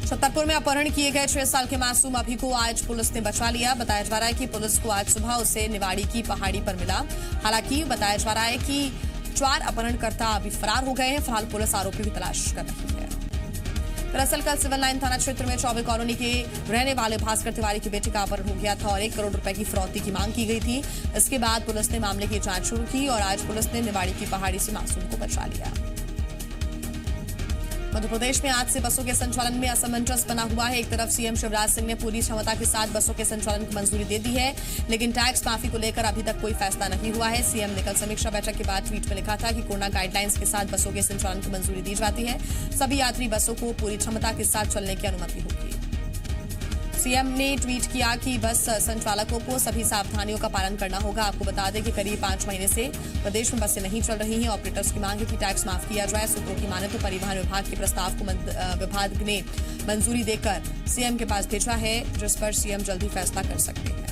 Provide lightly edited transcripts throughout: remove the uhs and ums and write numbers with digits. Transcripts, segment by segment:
छतरपुर में अपहरण किए गए 6 साल के मासूम अभी को आज पुलिस ने बचा लिया। बताया जा रहा है कि पुलिस को आज सुबह उसे निवाड़ी की पहाड़ी पर मिला। हालांकि बताया जा रहा है कि 4 अपहरणकर्ता अभी फरार हो गए हैं। फिलहाल पुलिस आरोपी की तलाश कर रही है। दरअसल कल सिविल लाइन थाना क्षेत्र में चौबे कॉलोनी के रहने वाले भास्कर तिवारी की बेटी का अपहरण हो गया था और 1 करोड़ रुपए की फिरौती की मांग की गई थी। इसके बाद पुलिस ने मामले की जांच शुरू की और आज पुलिस ने निवाड़ी की पहाड़ी से मासूम को बचा लिया। मध्य प्रदेश में आज से बसों के संचालन में असमंजस बना हुआ है। एक तरफ सीएम शिवराज सिंह ने पूरी क्षमता के साथ बसों के संचालन को मंजूरी दे दी है, लेकिन टैक्स माफी को लेकर अभी तक कोई फैसला नहीं हुआ है। सीएम ने कल समीक्षा बैठक के बाद ट्वीट में लिखा था कि कोरोना गाइडलाइंस के साथ बसों के संचालन को मंजूरी दी जाती है। सभी यात्री बसों को पूरी क्षमता के साथ चलने की अनुमति होगी। सीएम ने ट्वीट किया कि बस संचालकों को सभी सावधानियों का पालन करना होगा। आपको बता दें कि करीब 5 महीने से प्रदेश में बसें नहीं चल रही हैं। ऑपरेटर्स की मांग है कि टैक्स माफ किया जाए। सूत्रों की माने तो परिवहन विभाग के प्रस्ताव को विभाग ने मंजूरी देकर सीएम के पास भेजा है, जिस पर सीएम जल्दी फैसला कर सकते हैं।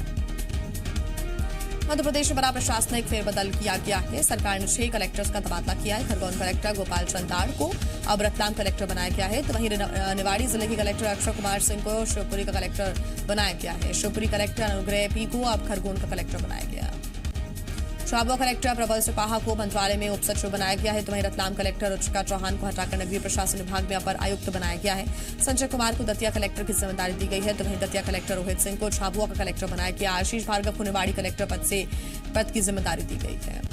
मध्य प्रदेश में बड़ा प्रशासनिक फेरबदल किया गया है। सरकार ने 6 कलेक्टर्स का तबादला किया है। खरगोन कलेक्टर गोपाल चंद दाड़ को अब रतलाम कलेक्टर बनाया गया है, तो वहीं निवाड़ी जिले के कलेक्टर अक्षय कुमार सिंह को शिवपुरी का कलेक्टर बनाया गया है। शिवपुरी कलेक्टर अनुग्रह पी को अब खरगोन का कलेक्टर बनाया गया। झाबुआ कलेक्टर प्रबल सिपाहा को मंत्रालय में उपसचिव बनाया गया है, तो वहीं रतलाम कलेक्टर रुचिका चौहान को हटाकर नगरीय प्रशासन विभाग में अपर आयुक्त बनाया गया है। संजय कुमार को दतिया कलेक्टर की जिम्मेदारी दी गई है, तो वहीं दतिया कलेक्टर रोहित सिंह को झाबुआ का कलेक्टर बनाया गया। आशीष भार्गव को निवाड़ी कलेक्टर पद की जिम्मेदारी दी गई है।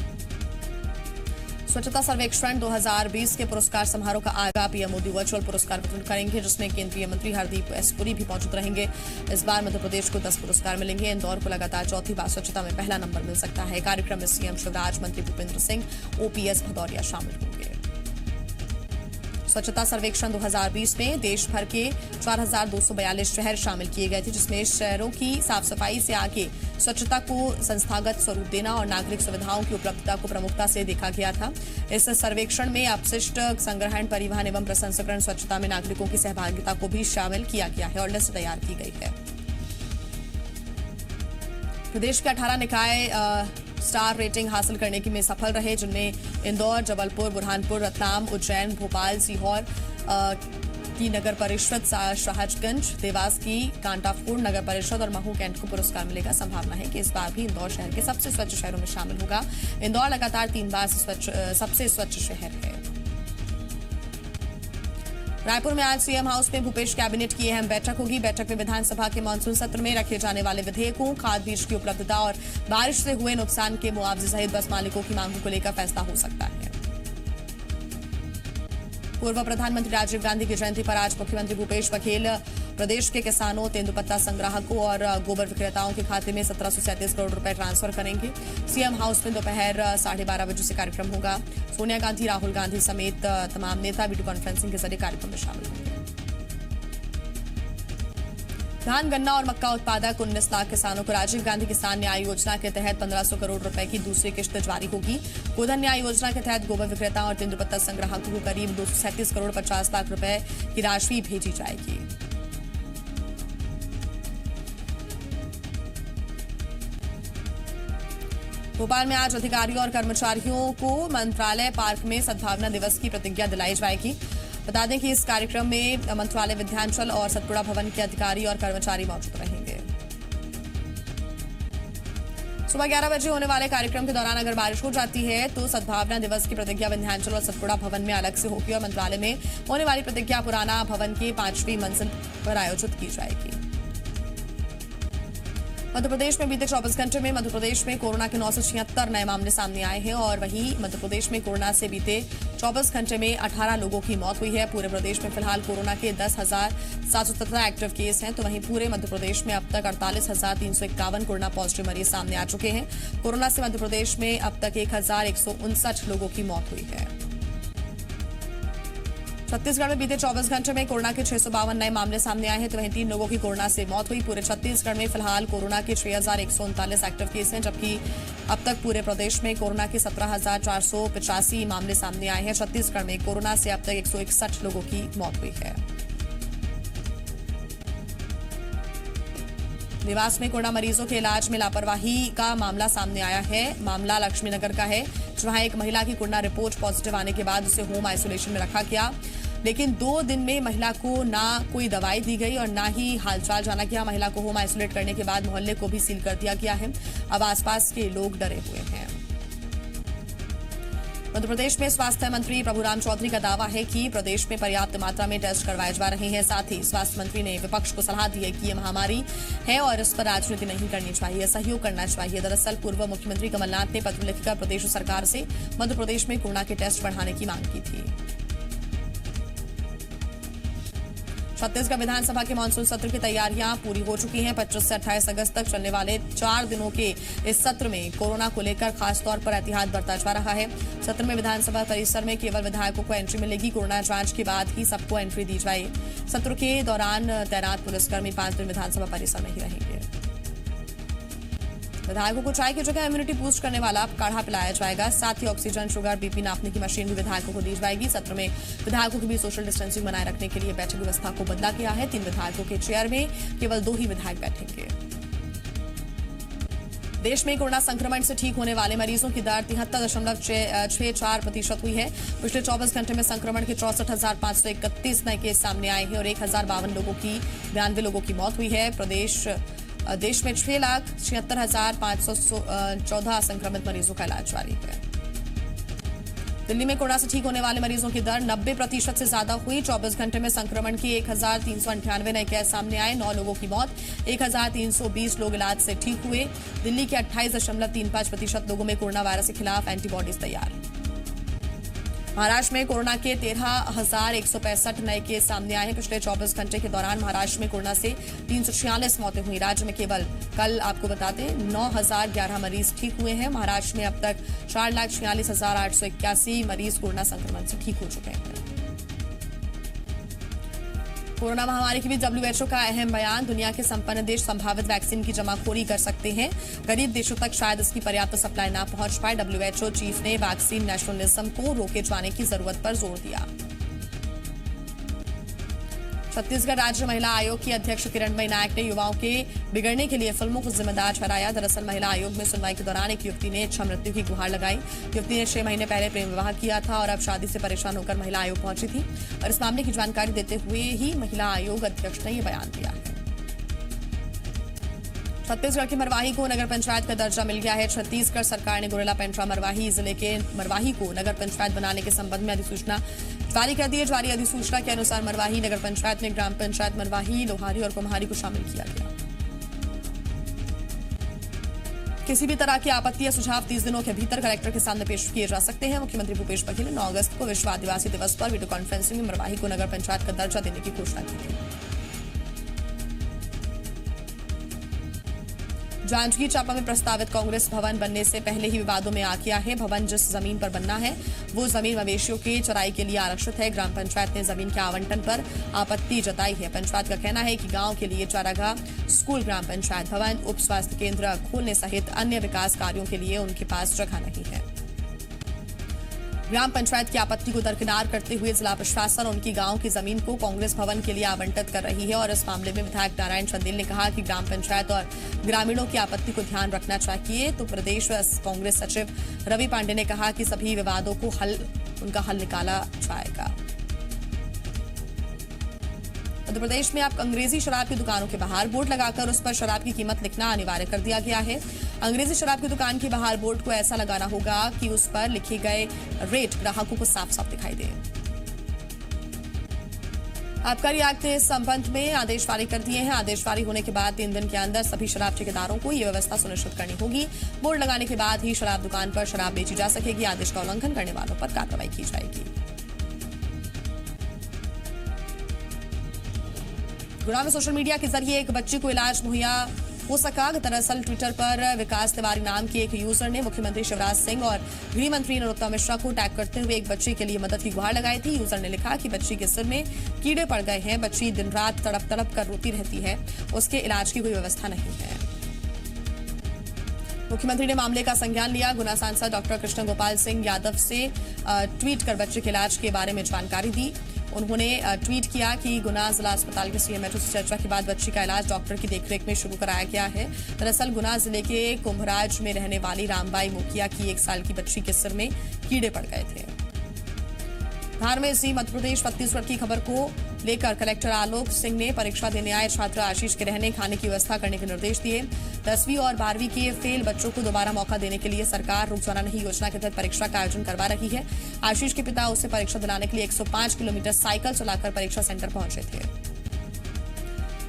स्वच्छता सर्वेक्षण 2020 के पुरस्कार समारोह का आज पीएम मोदी वर्चुअल पुरस्कार वितरण करेंगे, जिसमें केंद्रीय मंत्री हरदीप एस पुरी भी मौजूद रहेंगे। इस बार मध्य प्रदेश को 10 पुरस्कार मिलेंगे। इंदौर को लगातार चौथी बार स्वच्छता में पहला नंबर मिल सकता है। कार्यक्रम में सीएम शिवराज, मंत्री भूपेंद्र सिंह, ओपीएस भदौरिया शामिल होंगे। स्वच्छता सर्वेक्षण 2020 में देश भर के 4,242 शहर शामिल किए गए थे, जिसमें शहरों की साफ सफाई से आगे स्वच्छता को संस्थागत स्वरूप देना और नागरिक सुविधाओं की उपलब्धता को प्रमुखता से देखा गया था। इस सर्वेक्षण में अपशिष्ट संग्रहण, परिवहन एवं प्रसंस्करण, स्वच्छता में नागरिकों की सहभागिता को भी शामिल किया गया है और लिस्ट तैयार की गई है। प्रदेश के 18 निकाय स्टार रेटिंग हासिल करने की में सफल रहे, जिनमें इंदौर, जबलपुर, बुरहानपुर, रतलाम, उज्जैन, भोपाल, सीहोर की नगर परिषद, शाहजगंज, देवास की कांटाफोड़ नगर परिषद और महू कैंट को पुरस्कार मिलेगा। संभावना है कि इस बार भी इंदौर शहर के सबसे स्वच्छ शहरों में शामिल होगा। इंदौर लगातार 3 बार सबसे स्वच्छ शहर है। रायपुर में आज सीएम हाउस में भूपेश कैबिनेट की अहम बैठक होगी। बैठक में विधानसभा के मानसून सत्र में रखे जाने वाले विधेयकों, खाद बीज की उपलब्धता और बारिश से हुए नुकसान के मुआवजे सहित बस मालिकों की मांगों को लेकर फैसला हो सकता है। पूर्व प्रधानमंत्री राजीव गांधी की जयंती पर आज मुख्यमंत्री भूपेश बघेल प्रदेश के किसानों, तेंदुपत्ता संग्राहकों और गोबर विक्रेताओं के खाते में 1737 करोड़ रुपए ट्रांसफर करेंगे। सीएम हाउस में दोपहर 12:30 बजे से कार्यक्रम होगा। सोनिया गांधी, राहुल गांधी समेत तमाम नेता वीडियो कॉन्फ्रेंसिंग के जरिए कार्यक्रम में शामिल होंगे। धान, गन्ना और मक्का उत्पादक 19 लाख किसानों को राजीव गांधी किसान न्याय योजना के तहत 1500 करोड़ रुपए की दूसरी किश्त जारी होगी। गोधन न्याय योजना के तहत गोबर विक्रेता और तेंदुपत्ता संग्राहकों को करीब 237 करोड़ 50 लाख रुपए की राशि भेजी जाएगी। भोपाल में आज अधिकारियों और कर्मचारियों को मंत्रालय पार्क में सद्भावना दिवस की प्रतिज्ञा दिलाई जाएगी। बता दें कि इस कार्यक्रम में मंत्रालय विद्यांचल और सतपुड़ा भवन के अधिकारी और कर्मचारी मौजूद रहेंगे। सुबह 11 बजे होने वाले कार्यक्रम के दौरान अगर बारिश हो जाती है तो सद्भावना दिवस की प्रतिज्ञा विंध्याचल और सतपुड़ा भवन में अलग से होगी और मंत्रालय में होने वाली प्रतिज्ञा पुराना भवन की 5वीं मंजिल पर आयोजित की जाएगी। मध्य प्रदेश में बीते 24 घंटे में मध्य प्रदेश में कोरोना के 976 नए मामले सामने आए हैं और वहीं मध्य प्रदेश में कोरोना से बीते 24 घंटे में 18 लोगों की मौत हुई है। पूरे प्रदेश में फिलहाल कोरोना के 10,717 एक्टिव केस हैं, तो वहीं पूरे मध्य प्रदेश में अब तक 48,351 कोरोना पॉजिटिव मरीज सामने आ चुके हैं। कोरोना से मध्य प्रदेश में अब तक 1,159 लोगों की मौत हुई है। छत्तीसगढ़ में बीते 24 घंटे में कोरोना के 652 नए मामले सामने आए हैं, तो वहीं 3 लोगों की कोरोना से मौत हुई। पूरे छत्तीसगढ़ में फिलहाल कोरोना के 6,139 एक्टिव केस हैं, जबकि अब तक पूरे प्रदेश में कोरोना के 17,485 मामले सामने आए हैं। छत्तीसगढ़ में कोरोना से अब तक 161 लोगों की मौत हुई है। देवास में कोरोना मरीजों के इलाज में लापरवाही का मामला सामने आया है। मामला लक्ष्मीनगर का है, जहां एक महिला की कोरोना रिपोर्ट पॉजिटिव आने के बाद उसे होम आइसोलेशन में रखा गया। लेकिन 2 दिन में महिला को ना कोई दवाई दी गई और ना ही हालचाल जाना गया। महिला को होम आइसोलेट करने के बाद मोहल्ले को भी सील कर दिया गया है। अब आसपास के लोग डरे हुए हैं। मध्य प्रदेश में स्वास्थ्य मंत्री प्रभुराम चौधरी का दावा है कि प्रदेश में पर्याप्त मात्रा में टेस्ट करवाए जा रहे हैं। साथ ही स्वास्थ्य मंत्री ने विपक्ष को सलाह दी है कि ये महामारी है और इस पर राजनीति नहीं करनी चाहिए, सहयोग करना चाहिए। दरअसल पूर्व मुख्यमंत्री कमलनाथ ने पत्र लिखकर प्रदेश सरकार से मध्य प्रदेश में कोरोना के टेस्ट बढ़ाने की मांग की थी। छत्तीसगढ़ विधानसभा के मानसून सत्र की तैयारियां पूरी हो चुकी हैं। 25 से 28 अगस्त तक चलने वाले 4 दिनों के इस सत्र में कोरोना को लेकर खासतौर पर एहतियात बरता जा रहा है। सत्र में विधानसभा परिसर में केवल विधायकों को एंट्री मिलेगी। कोरोना जांच के बाद ही सबको एंट्री दी जाए। सत्र के दौरान तैनात पुलिसकर्मी 5 दिन विधानसभा परिसर में ही रहेंगे। विधायकों को चाय की जगह इम्यूनिटी बूस्ट करने वाला काढ़ा पिलाया जाएगा। साथ ही ऑक्सीजन, शुगर, बीपी नापने की मशीन भी विधायकों को दी जाएगी। सत्र में विधायकों के बीच सोशल डिस्टेंसिंग बनाए रखने के लिए बैठक व्यवस्था को बदला गया है। 3 विधायकों के चेयर में केवल 2 ही विधायक बैठेंगे। देश में कोरोना संक्रमण से ठीक होने वाले मरीजों की दर 73.64% हुई है। पिछले 24 घंटे में संक्रमण के 64,531 नए केस सामने आए हैं और 1,092 लोगों की मौत हुई है। देश में 6,76,514 संक्रमित मरीजों का इलाज जारी है। दिल्ली में कोरोना से ठीक होने वाले मरीजों की दर 90% से ज्यादा हुई। 24 घंटे में संक्रमण के 1,398 नए केस सामने आए। 9 लोगों की मौत, 1,320 लोग इलाज से ठीक हुए। दिल्ली के 28.35% लोगों में कोरोना वायरस के खिलाफ एंटीबॉडीज तैयार। महाराष्ट्र में कोरोना के 13,165 नए केस सामने आए हैं। पिछले 24 घंटे के दौरान महाराष्ट्र में कोरोना से 346 मौतें हुई। राज्य में केवल कल आपको बता दें 9,011 मरीज ठीक हुए हैं। महाराष्ट्र में अब तक 4,46,881 मरीज कोरोना संक्रमण से ठीक हो चुके हैं। कोरोना महामारी के बीच WHO का अहम बयान। दुनिया के संपन्न देश संभावित वैक्सीन की जमाखोरी कर सकते हैं। गरीब देशों तक शायद इसकी पर्याप्त सप्लाई न पहुंच पाए। WHO चीफ ने वैक्सीन नेशनलिज्म को रोके जाने की जरूरत पर जोर दिया। छत्तीसगढ़ राज्य महिला आयोग की अध्यक्ष किरणमयी नायक ने युवाओं के बिगड़ने के लिए फिल्मों को जिम्मेदार ठहराया। दरअसल महिला आयोग में सुनवाई के दौरान एक युवती ने इच्छा मृत्यु की गुहार लगाई। युवती ने 6 महीने पहले प्रेम विवाह किया था और अब शादी से परेशान होकर महिला आयोग पहुंची थी और इस मामले की जानकारी देते हुए ही महिला आयोग अध्यक्ष ने यह बयान दिया है। छत्तीसगढ़ के मरवाही को नगर पंचायत का दर्जा मिल गया है। छत्तीसगढ़ सरकार ने गोरेला पेंड्रा मरवाही जिले के मरवाही को नगर पंचायत बनाने के संबंध में अधिसूचना जारी कर दी है। जारी अधिसूचना के अनुसार मरवाही नगर पंचायत में ग्राम पंचायत मरवाही, लोहारी और कुम्हारी को शामिल किया गया। किसी भी तरह की आपत्ति या सुझाव 30 दिनों के भीतर कलेक्टर के सामने पेश किए जा सकते हैं। मुख्यमंत्री भूपेश बघेल ने 9 अगस्त को विश्व आदिवासी दिवस पर वीडियो कॉन्फ्रेंसिंग में मरवाही को नगर पंचायत का दर्जा देने की घोषणा की थी। जांजगीर चांपा में प्रस्तावित कांग्रेस भवन बनने से पहले ही विवादों में आ गया है। भवन जिस जमीन पर बनना है वो जमीन मवेशियों के चराई के लिए आरक्षित है। ग्राम पंचायत ने जमीन के आवंटन पर आपत्ति जताई है। पंचायत का कहना है कि गांव के लिए चारागाह, स्कूल, ग्राम पंचायत भवन, उप स्वास्थ्य केंद्र खोलने सहित अन्य विकास कार्यों के लिए उनके पास जगह नहीं है। ग्राम पंचायत की आपत्ति को दरकिनार करते हुए जिला प्रशासन उनकी गांव की जमीन को कांग्रेस भवन के लिए आवंटित कर रही है और इस मामले में विधायक नारायण चंदेल ने कहा कि ग्राम पंचायत और ग्रामीणों की आपत्ति को ध्यान रखना चाहिए। तो प्रदेश कांग्रेस सचिव रवि पांडे ने कहा कि सभी विवादों को उनका हल निकाला जाएगा। मध्य प्रदेश में अब अंग्रेजी शराब की दुकानों के बाहर बोर्ड लगाकर उस पर शराब की कीमत लिखना अनिवार्य कर दिया गया है। अंग्रेजी शराब की दुकान के बाहर बोर्ड को ऐसा लगाना होगा कि उस पर लिखे गए रेट ग्राहकों को साफ साफ दिखाई दे। आबकारी आयुक्त ने इस संबंध में आदेश जारी कर दिए हैं। आदेश जारी होने के बाद 3 दिन के अंदर सभी शराब ठेकेदारों को यह व्यवस्था सुनिश्चित करनी होगी। बोर्ड लगाने के बाद ही शराब दुकान पर शराब बेची जा सकेगी। आदेश का उल्लंघन करने वालों पर कार्रवाई की जाएगी। गुना में सोशल मीडिया के जरिए एक बच्ची को इलाज मुहैया हो सका। दरअसल ट्विटर पर विकास तिवारी नाम के एक यूजर ने मुख्यमंत्री शिवराज सिंह और गृह मंत्री नरोत्तम मिश्रा को टैग करते हुए एक बच्ची के लिए मदद की गुहार लगाई थी। यूजर ने लिखा कि बच्ची के सिर में कीड़े पड़ गए हैं, बच्ची दिन रात तड़प तड़प कर रोती रहती है, उसके इलाज की कोई व्यवस्था नहीं है। मुख्यमंत्री ने मामले का संज्ञान लिया। गुना सांसद डॉक्टर कृष्ण गोपाल सिंह यादव से ट्वीट कर बच्चे के इलाज के बारे में जानकारी दी। उन्होंने ट्वीट किया कि गुना जिला अस्पताल के सीएमएचओ से चर्चा के बाद बच्ची का इलाज डॉक्टर की देखरेख में शुरू कराया गया है। दरअसल गुना जिले के कुंभराज में रहने वाली रामबाई मुखिया की 1 साल की बच्ची के सिर में कीड़े पड़ गए थे। धार में इसी मध्य प्रदेश छत्तीसगढ़ की खबर को लेकर कलेक्टर आलोक सिंह ने परीक्षा देने आए छात्र आशीष के रहने खाने की व्यवस्था करने के निर्देश दिए। 10वीं और 12वीं के फेल बच्चों को दोबारा मौका देने के लिए सरकार रुक जाना नहीं योजना के तहत परीक्षा का आयोजन करवा रही है। आशीष के पिता उसे परीक्षा दिलाने के लिए 105 किलोमीटर साइकिल चलाकर परीक्षा सेंटर पहुंचे थे।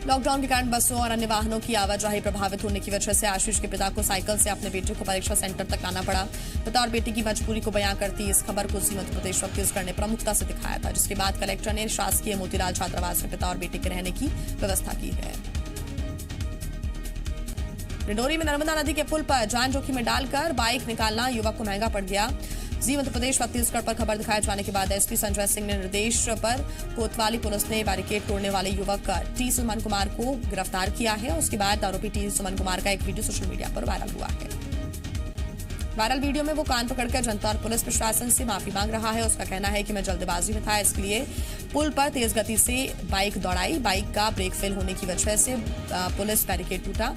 लॉकडाउन के कारण बसों और अन्य वाहनों की आवाजाही प्रभावित होने की वजह से आशीष के पिता को साइकिल से अपने बेटे को परीक्षा सेंटर तक आना पड़ा। पिता और बेटी की मजबूरी को बयां करती इस खबर को मध्य प्रदेश छत्तीसगढ़ ने प्रमुखता से दिखाया था, जिसके बाद कलेक्टर ने शासकीय मोतीलाल छात्रावास में पिता और बेटे के रहने की व्यवस्था की है। डिंडोरी में नर्मदा नदी के पुल पर जान जोखिम में डालकर बाइक निकालना युवक को महंगा पड़ गया। मध्य प्रदेश छत्तीसगढ़ पर खबर दिखाए जाने के बाद एसपी संजय सिंह ने निर्देश पर कोतवाली पुलिस ने बैरिकेड तोड़ने वाले युवक टी सुमन कुमार को गिरफ्तार किया है। उसके बाद आरोपी टी सुमन कुमार का एक वीडियो सोशल मीडिया पर वायरल हुआ है। वायरल वीडियो में वो कान पकड़कर जनता और पुलिस प्रशासन से माफी मांग रहा है। उसका कहना है कि मैं जल्दबाजी में था, इसलिए पुल पर तेज गति से बाइक दौड़ाई। बाइक का ब्रेक फेल होने की वजह से पुलिस बैरिकेड टूटा।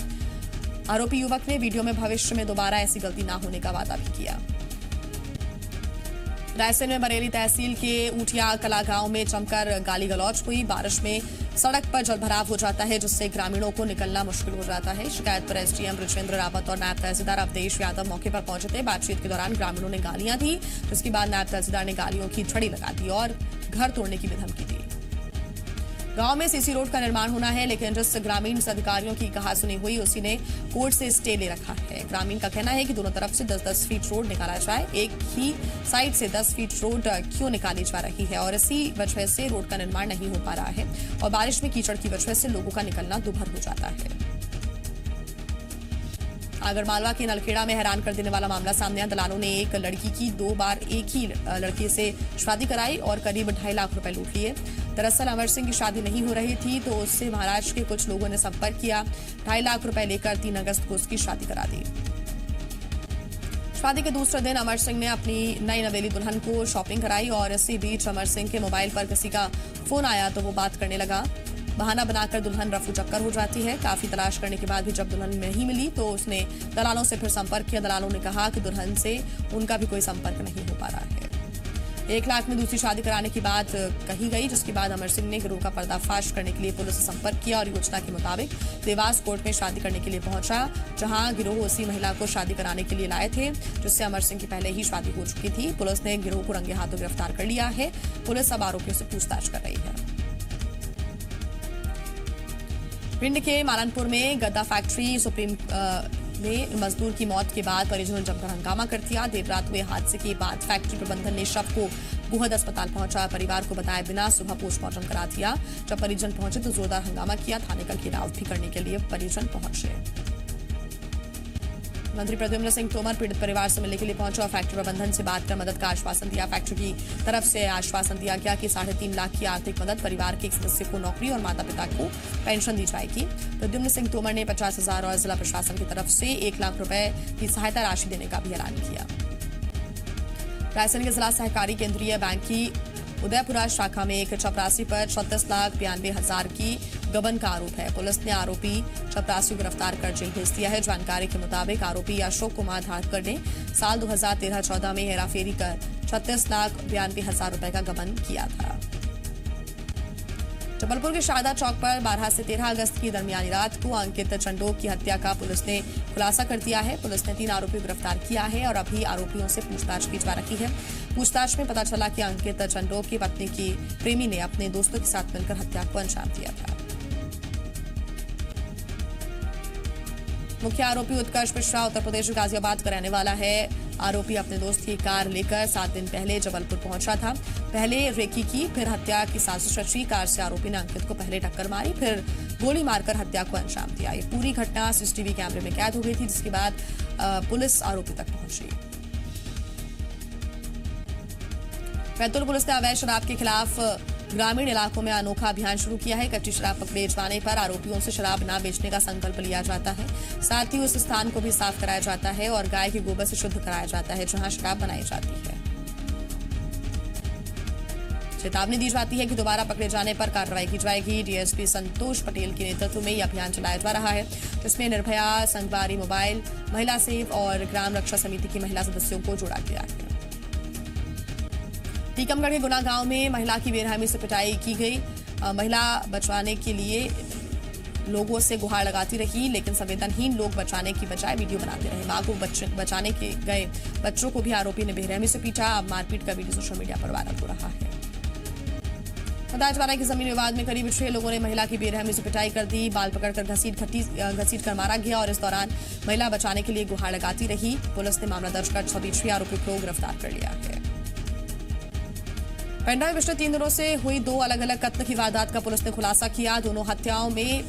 आरोपी युवक ने वीडियो में भविष्य में दोबारा ऐसी गलती न होने का वादा भी किया। रायसेन में बरेली तहसील के ऊटिया कला गांव में जमकर गाली गलौज हुई। बारिश में सड़क पर जलभराव हो जाता है, जिससे ग्रामीणों को निकलना मुश्किल हो जाता है। शिकायत पर एसडीएम बृजेंद्र रावत और नायब तहसीलदार अवधेश यादव मौके पर पहुंचे थे। बातचीत के दौरान ग्रामीणों ने गालियां दी, जिसके बाद नायब तहसीलदार ने गालियों की छड़ी लगा दी और घर तोड़ने की भी धमकी दी। गांव में सीसी रोड का निर्माण होना है, लेकिन जिस ग्रामीण से अधिकारियों की कहासुनी हुई उसी ने कोर्ट से स्टे ले रखा है। ग्रामीण का कहना है कि दोनों तरफ से 10-10 फीट रोड निकाला जाए। एक ही साइड से 10 फीट रोड क्यों निकाली जा रही है और इसी वजह से रोड का निर्माण नहीं हो पा रहा है और बारिश में कीचड़ की वजह से लोगों का निकलना दुभर हो जाता है। आगरमालवा के नलखेड़ा में हैरान कर देने वाला मामला सामने आया। दलालों ने एक लड़की की 2 बार एक ही लड़के से शादी कराई और करीब 2.5 लाख रुपए लूट लिए। दरअसल अमर सिंह की शादी नहीं हो रही थी, तो उससे महाराष्ट्र के कुछ लोगों ने संपर्क किया। 2.5 लाख रुपए लेकर 3 अगस्त को उसकी शादी करा दी। शादी के दूसरे दिन अमर सिंह ने अपनी नई नवेली दुल्हन को शॉपिंग कराई और इसी बीच अमर सिंह के मोबाइल पर किसी का फोन आया तो वो बात करने लगा। बहाना बनाकर दुल्हन रफू चक्कर हो जाती है। काफी तलाश करने के बाद भी जब दुल्हन नहीं मिली तो उसने दलालों से फिर संपर्क किया। दलालों ने कहा कि दुल्हन से उनका भी कोई संपर्क नहीं हो पा रहा है। 1 लाख में दूसरी शादी कराने की बात कही गई, जिसके बाद अमर सिंह ने गिरोह का पर्दाफाश करने के लिए पुलिस से संपर्क किया और योजना के मुताबिक देवास कोर्ट में शादी करने के लिए पहुंचा, जहां गिरोह उसी महिला को शादी कराने के लिए लाए थे, जिससे अमर सिंह की पहले ही शादी हो चुकी थी। पुलिस ने गिरोह को रंगे हाथों गिरफ्तार कर लिया है। पुलिस अब आरोपियों से पूछताछ कर रही है। भिंड के मालनपुर में गद्दा फैक्ट्री सुप्रीम में मजदूर की मौत के बाद परिजनों ने जमकर हंगामा कर दिया। देर रात हुए हादसे के बाद फैक्ट्री प्रबंधन ने शव को गोहद अस्पताल पहुंचा परिवार को बताए बिना सुबह पोस्टमार्टम करा दिया। जब परिजन पहुंचे तो जोरदार हंगामा किया। थाने का घेराव भी करने के लिए परिजन पहुंचे। मंत्री प्रद्युम्न सिंह तोमर पीड़ित परिवार से मिलने के लिए पहुंचे और फैक्ट्री प्रबंधन से बात कर मदद का आश्वासन दिया। फैक्ट्री की तरफ से आश्वासन दिया गया कि 3.5 लाख की आर्थिक मदद, परिवार के एक सदस्य को नौकरी और माता पिता को पेंशन दी जाएगी। प्रद्युम्न सिंह तोमर ने 50,000 और जिला प्रशासन की तरफ से 1 लाख रुपए की सहायता राशि देने का भी ऐलान किया। रायसेन के जिला सहकारी केंद्रीय बैंक की उदयपुरा शाखा में एक चपरासी पर 36,92,000 की गबन का आरोप है। पुलिस ने आरोपी चपरासी को गिरफ्तार कर जेल भेज दिया है। जानकारी के मुताबिक आरोपी अशोक कुमार धारकर ने साल 2013-14 में हेराफेरी कर 36,92,000 रुपए का गबन किया था। जबलपुर के शारदा चौक पर 12 से 13 अगस्त की दरमियानी रात को अंकित चंडोक की हत्या का पुलिस ने खुलासा कर दिया है। पुलिस ने 3 आरोपियों को गिरफ्तार किया है और अभी आरोपियों से पूछताछ की जा रही है। पूछताछ में पता चला कि अंकित चंडोक की पत्नी की प्रेमी ने अपने दोस्तों के साथ मिलकर हत्या को अंजाम दिया था। मुख्य आरोपी उत्कर्ष मिश्रा उत्तर प्रदेश गाजियाबाद का रहने वाला है। आरोपी अपने दोस्त की कार लेकर 7 दिन पहले जबलपुर पहुंचा था। पहले रेकी की, फिर हत्या की साजिश रची। कार से आरोपी ने अंकित को पहले टक्कर मारी, फिर गोली मारकर हत्या को अंजाम दिया। ये पूरी घटना सीसीटीवी कैमरे में कैद हो गई थी, जिसके बाद पुलिस आरोपी तक पहुंची। बैतूल पुलिस ने अवैध शराब के खिलाफ ग्रामीण इलाकों में अनोखा अभियान शुरू किया है। कच्ची शराब पकड़े जाने पर आरोपियों से शराब न बेचने का संकल्प लिया जाता है। साथ ही उस स्थान को भी साफ कराया जाता है और गाय के गोबर से शुद्ध कराया जाता है जहां शराब बनाई जाती है। चेतावनी दी जाती है कि दोबारा पकड़े जाने पर कार्रवाई की जाएगी। डीएसपी संतोष पटेल के नेतृत्व में यह अभियान चलाया जा रहा है, जिसमें निर्भया, संगवारी मोबाइल, महिला सेव और ग्राम रक्षा समिति की महिला सदस्यों को जोड़ा गया है। टीकमगढ़ के गुना गांव में महिला की बेरहमी से पिटाई की गई। महिला बचाने के लिए लोगों से गुहार लगाती रही, लेकिन संवेदनहीन लोग बचाने की बजाय वीडियो बनाते रहे। मां को बचाने के गए बच्चों को भी आरोपी ने बेरहमी से पीटा। अब मारपीट का वीडियो सोशल मीडिया पर वायरल हो रहा है। बताया जा रहा है कि जमीन विवाद में करीब 6 लोगों ने महिला की बेरहमी से पिटाई कर दी। बाल पकड़कर घसीट कर मारा गया और इस दौरान महिला बचाने के लिए गुहार लगाती रही। पुलिस ने मामला दर्ज कर सभी 6 आरोपियों को गिरफ्तार कर लिया है। पेंड्रा में पिछले 3 दिनों से हुई 2 अलग अलग कत्ल की वारदात का पुलिस ने खुलासा किया। दोनों हत्याओं में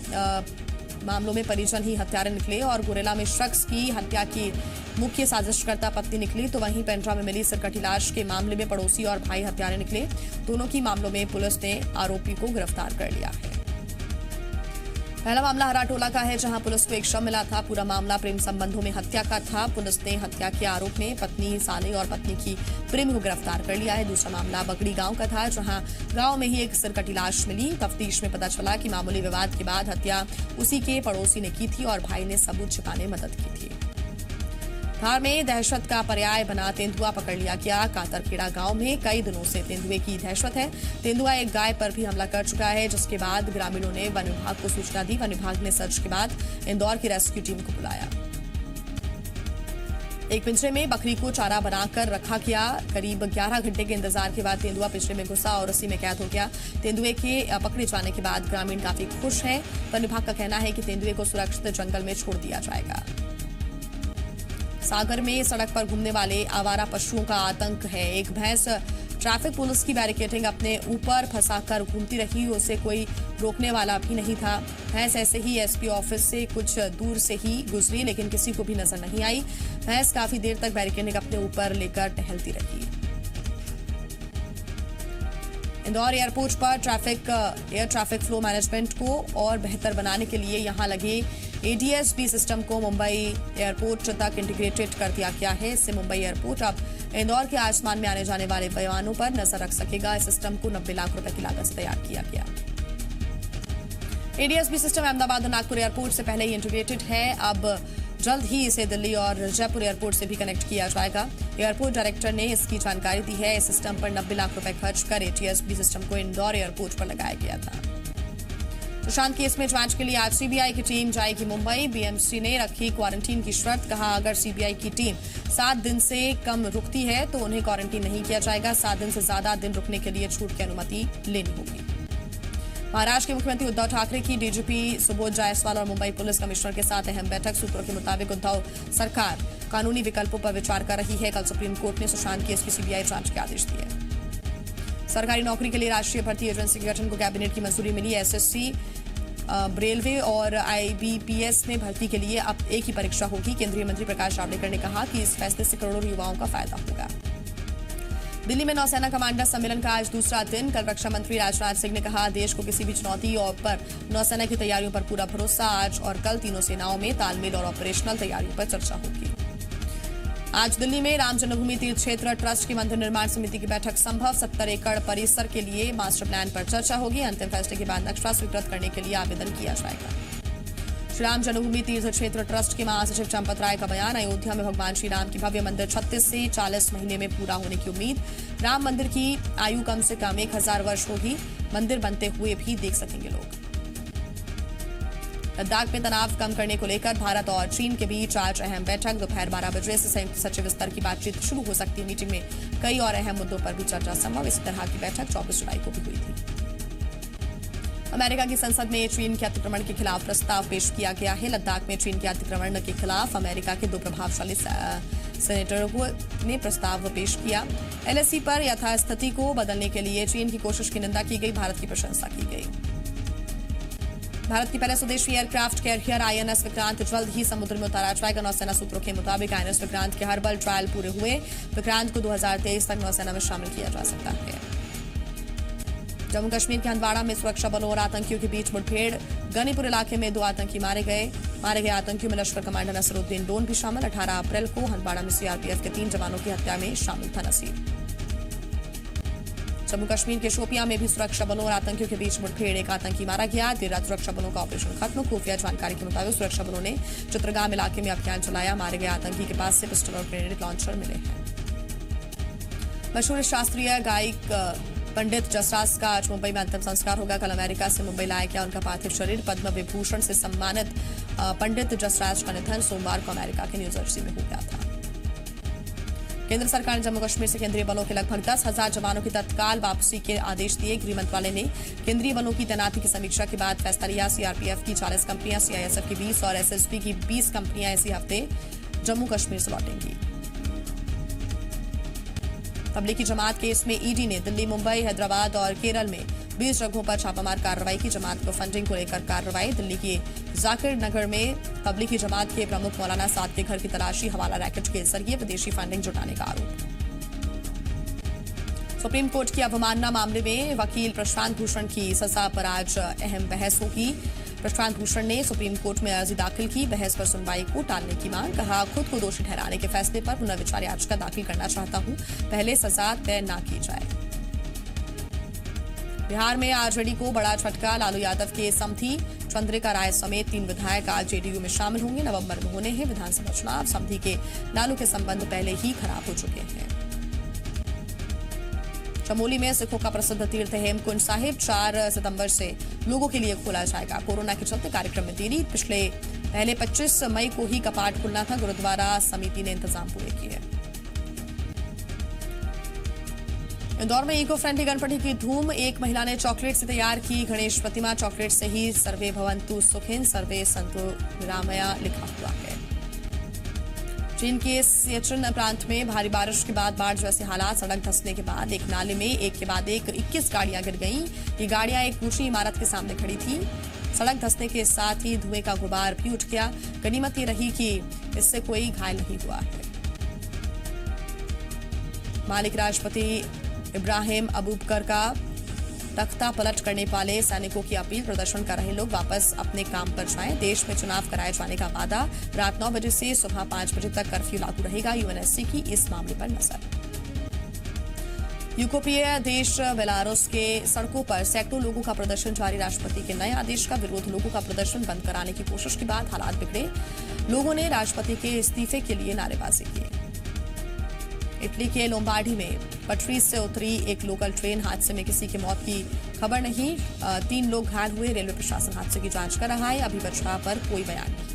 मामलों में परिजन ही हत्यारे निकले और गुरेला में शख्स की हत्या की मुख्य साजिशकर्ता पत्नी निकली, तो वहीं पेंड्रा में मिली सरकटी लाश के मामले में पड़ोसी और भाई हत्यारे निकले। दोनों की मामलों में पुलिस ने आरोपी को गिरफ्तार कर लिया है। पहला मामला हराटोला का है, जहां पुलिस को एक शव मिला था। पूरा मामला प्रेम संबंधों में हत्या का था। पुलिस ने हत्या के आरोप में पत्नी साले और पत्नी की प्रेमी को गिरफ्तार कर लिया है। दूसरा मामला बगड़ी गांव का था, जहां गांव में ही एक सिरकटी लाश मिली। तफ्तीश में पता चला कि मामूली विवाद के बाद हत्या उसी के पड़ोसी ने की थी और भाई ने सबूत छिपाने में मदद की थी। धार में दहशत का पर्याय बना तेंदुआ पकड़ लिया गया। कातरखेड़ा गांव में कई दिनों से तेंदुए की दहशत है। तेंदुआ एक गाय पर भी हमला कर चुका है, जिसके बाद ग्रामीणों ने वन विभाग को सूचना दी। वन विभाग ने सर्च के बाद इंदौर की रेस्क्यू टीम को बुलाया। एक पिंजरे में बकरी को चारा बनाकर रखा गया। करीब 11 घंटे के इंतजार के बाद तेंदुआ पिंजरे में घुसा और उसी में कैद हो गया। तेंदुए के पकड़े जाने के बाद ग्रामीण काफी खुश हैं। वन विभाग का कहना है कि तेंदुए को सुरक्षित जंगल में छोड़ दिया जाएगा। सागर में सड़क पर घूमने वाले आवारा पशुओं का आतंक है। एक भैंस ट्रैफिक पुलिस की बैरिकेडिंग अपने ऊपर फंसाकर घूमती रही, उसे कोई रोकने वाला भी नहीं था। भैंस ऐसे ही एसपी ऑफिस से कुछ दूर से ही गुजरी, लेकिन किसी को भी नजर नहीं आई। भैंस काफी देर तक बैरिकेडिंग अपने ऊपर लेकर टहलती रही। इंदौर एयरपोर्ट पर एयर ट्रैफिक फ्लो मैनेजमेंट को और बेहतर बनाने के लिए यहां लगे ADS-B सिस्टम को मुंबई एयरपोर्ट तक इंटीग्रेटेड कर दिया गया है। इससे मुंबई एयरपोर्ट अब इंदौर के आसमान में आने जाने वाले विमानों पर नजर रख सकेगा। इस सिस्टम को 90 लाख रुपए की लागत से तैयार किया गया। ADS-B सिस्टम अहमदाबाद और नागपुर एयरपोर्ट से पहले ही इंटीग्रेटेड है। अब जल्द ही इसे दिल्ली और जयपुर एयरपोर्ट से भी कनेक्ट किया जाएगा। एयरपोर्ट डायरेक्टर ने इसकी जानकारी दी है। इस सिस्टम पर 90 लाख रुपए खर्च कर ADS-B सिस्टम को इंदौर एयरपोर्ट पर लगाया गया था। सुशांत केस में जांच के लिए आज CBI की टीम जाएगी मुंबई। BMC ने रखी क्वारंटीन की शर्त। कहा, अगर CBI की टीम 7 दिन से कम रुकती है तो उन्हें क्वारंटीन नहीं किया जाएगा। 7 दिन से ज्यादा दिन रुकने के लिए छूट की अनुमति लेनी होगी। महाराष्ट्र के मुख्यमंत्री उद्धव ठाकरे की DGP सुबोध जायसवाल और मुंबई पुलिस कमिश्नर के साथ अहम बैठक। सूत्रों के मुताबिक उद्धव सरकार कानूनी विकल्पों पर विचार कर रही है। कल सुप्रीम कोर्ट ने सुशांत केस की CBI जांच के आदेश दिए। सरकारी नौकरी के लिए राष्ट्रीय भर्ती एजेंसी के गठन को कैबिनेट की मंजूरी मिली। SSC, रेलवे और IBPS में भर्ती के लिए अब एक ही परीक्षा होगी। केंद्रीय मंत्री प्रकाश जावड़ेकर ने कहा कि इस फैसले से करोड़ों युवाओं का फायदा होगा। दिल्ली में नौसेना कमांडर सम्मेलन का आज दूसरा दिन। कल रक्षा मंत्री राजनाथ सिंह ने कहा, देश को किसी भी चुनौती और पर नौसेना की तैयारियों पर पूरा भरोसा। आज और कल तीनों सेनाओं में तालमेल और ऑपरेशनल तैयारियों पर चर्चा होगी। आज दिल्ली में राम जन्मभूमि तीर्थ क्षेत्र ट्रस्ट की मंदिर निर्माण समिति की बैठक संभव। 70 एकड़ परिसर के लिए मास्टर प्लान पर चर्चा होगी। अंतिम फैसले के बाद नक्शा स्वीकृत करने के लिए आवेदन किया जाएगा। श्री राम जन्मभूमि तीर्थ क्षेत्र ट्रस्ट के महासचिव चंपत राय का बयान। अयोध्या में भगवान श्री राम की भव्य मंदिर 36 से 40 महीने में पूरा होने की उम्मीद। राम मंदिर की आयु कम से कम 1000 वर्ष होगी। मंदिर बनते हुए भी देख सकेंगे लोग। लद्दाख में तनाव कम करने को लेकर भारत और चीन के बीच आज अहम बैठक। दोपहर 12 बजे से संयुक्त सचिव स्तर की बातचीत शुरू हो सकती है। मीटिंग में कई और अहम मुद्दों पर भी चर्चा संभव। इस तरह की बैठक 24 जुलाई को भी हुई थी। अमेरिका की संसद में चीन के अतिक्रमण के खिलाफ प्रस्ताव पेश किया गया है। लद्दाख में चीन के अतिक्रमण के खिलाफ अमेरिका के 2 प्रभावशाली सेनेटरों ने प्रस्ताव पेश किया। LAC पर यथास्थिति को बदलने के लिए चीन की कोशिश की निंदा की गई। भारत की प्रशंसा की गई। भारत की पहले स्वदेशी एयरक्राफ्ट कैरियर INS विक्रांत जल्द ही समुद्र में उतारा जाएगा। नौसेना सूत्रों के मुताबिक INS विक्रांत के हर्बल ट्रायल पूरे हुए। विक्रांत को 2023 तक नौसेना में शामिल किया जा सकता है। जम्मू कश्मीर के हंदवाड़ा में सुरक्षा बलों और आतंकियों के बीच मुठभेड़। गनीपुर इलाके में 2 आतंकी मारे गए आतंकियों में लश्कर कमांडर नसरुद्दीन डोन भी शामिल। 18 अप्रैल को हंदवाड़ा में CRPF के 3 जवानों की हत्या में शामिल था नसीर। जम्मू कश्मीर के शोपियां में भी सुरक्षा बलों और आतंकियों के बीच मुठभेड़। 1 आतंकी मारा गया। देर रात सुरक्षा बलों का ऑपरेशन खत्म। खुफिया जानकारी के मुताबिक सुरक्षा बलों ने चित्रगाम इलाके में अभियान चलाया। मारे गए आतंकी के पास से पिस्टल और ग्रेनेड लॉन्चर मिले हैं। मशहूर शास्त्रीय गायक पंडित जसराज का आज मुंबई में अंतिम संस्कार होगा। कल अमेरिका से मुंबई लाया गया उनका पार्थिव शरीर। पद्म विभूषण से सम्मानित पंडित जसराज का निधन सोमवार को अमेरिका के न्यू जर्सी में हो गया था। केंद्र सरकार ने जम्मू कश्मीर से केंद्रीय बलों के लगभग 10,000 जवानों की तत्काल वापसी के आदेश दिए। गृह मंत्रालय ने केंद्रीय बलों की तैनाती की समीक्षा के बाद फैसला लिया। सीआरपीएफ की 40 कंपनियां, सीआईएसएफ की 20 और एसएसबी की 20 कंपनियां इसी हफ्ते जम्मू कश्मीर से लौटेंगी। तबलीगी जमात केस में ईडी ने दिल्ली, मुंबई, हैदराबाद और केरल में 20 जगहों पर छापामार कार्रवाई की। जमात को फंडिंग को लेकर कार्रवाई। दिल्ली के जाकिर नगर में तबलीगी जमात के प्रमुख मौलाना साद के घर की तलाशी, हवाला रैकेट के जरिए विदेशी फंडिंग जुटाने का आरोप। सुप्रीम कोर्ट की अवमानना मामले में वकील प्रशांत भूषण की सजा पर आज अहम बहस होगी। प्रशांत भूषण ने सुप्रीम कोर्ट में अर्जी दाखिल की। बहस पर सुनवाई को टालने की मांग। कहा, खुद को दोषी ठहराने के फैसले पर पुनर्विचार याचिका दाखिल करना चाहता हूं, पहले सजा तय न की जाए। बिहार में आरजेडी को बड़ा झटका। लालू यादव के समधी चंद्रिका राय समेत 3 विधायक आज जेडीयू में शामिल होंगे। नवंबर में होने हैं विधानसभा चुनाव। समधी के लालू के संबंध पहले ही खराब हो चुके हैं। चमोली में सिखों का प्रसिद्ध तीर्थ हेमकुंड साहिब 4 सितंबर से लोगों के लिए खोला जाएगा। कोरोना के चलते कार्यक्रम में देरी। पहले 25 मई को ही कपाट खुलना था। गुरुद्वारा समिति ने इंतजाम पूरे किए। इंदौर में इको फ्रेंडली गणपति की धूम। एक महिला ने चॉकलेट से तैयार की गणेश प्रतिमा। चॉकलेट से ही सर्वे भवंतु सुखिन सर्वे संतु निरामया लिखा हुआ है। चीन के सिएचिन प्रांत में भारी बारिश के बाद बाढ़ जैसे हालात। सड़क धंसने के बाद एक नाले में एक के बाद एक 21 गाड़ियां गिर गईं। ये गाड़ियां एक ऊंची इमारत के सामने खड़ी थी। सड़क धंसने के साथ ही धुएं का गुबार भी उठ गया। गनीमत ये रही कि इससे कोई घायल नहीं हुआ है। मालिक राष्ट्रपति इब्राहिम अबूबकर का तख्ता पलट करने वाले सैनिकों की अपील। प्रदर्शन कर रहे लोग वापस अपने काम पर जाएं। देश में चुनाव कराए जाने का वादा। रात 9 बजे से सुबह 5 बजे तक कर्फ्यू लागू रहेगा। यूएनएससी की इस मामले पर नजर। यूरोपीय देश बेलारूस के सड़कों पर सैकड़ों लोगों का प्रदर्शन जारी। राष्ट्रपति के नए आदेश का विरोध। लोगों का प्रदर्शन बंद कराने की कोशिश के बाद हालात बिगड़े। लोगों ने राष्ट्रपति के इस्तीफे के लिए नारेबाजी की। इटली के लोम्बार्डी में पटरी से उतरी एक लोकल ट्रेन। हादसे में किसी की मौत की खबर नहीं। 3 लोग घायल हुए। रेलवे प्रशासन हादसे की जांच कर रहा है। अभी बचाव पर कोई बयान नहीं।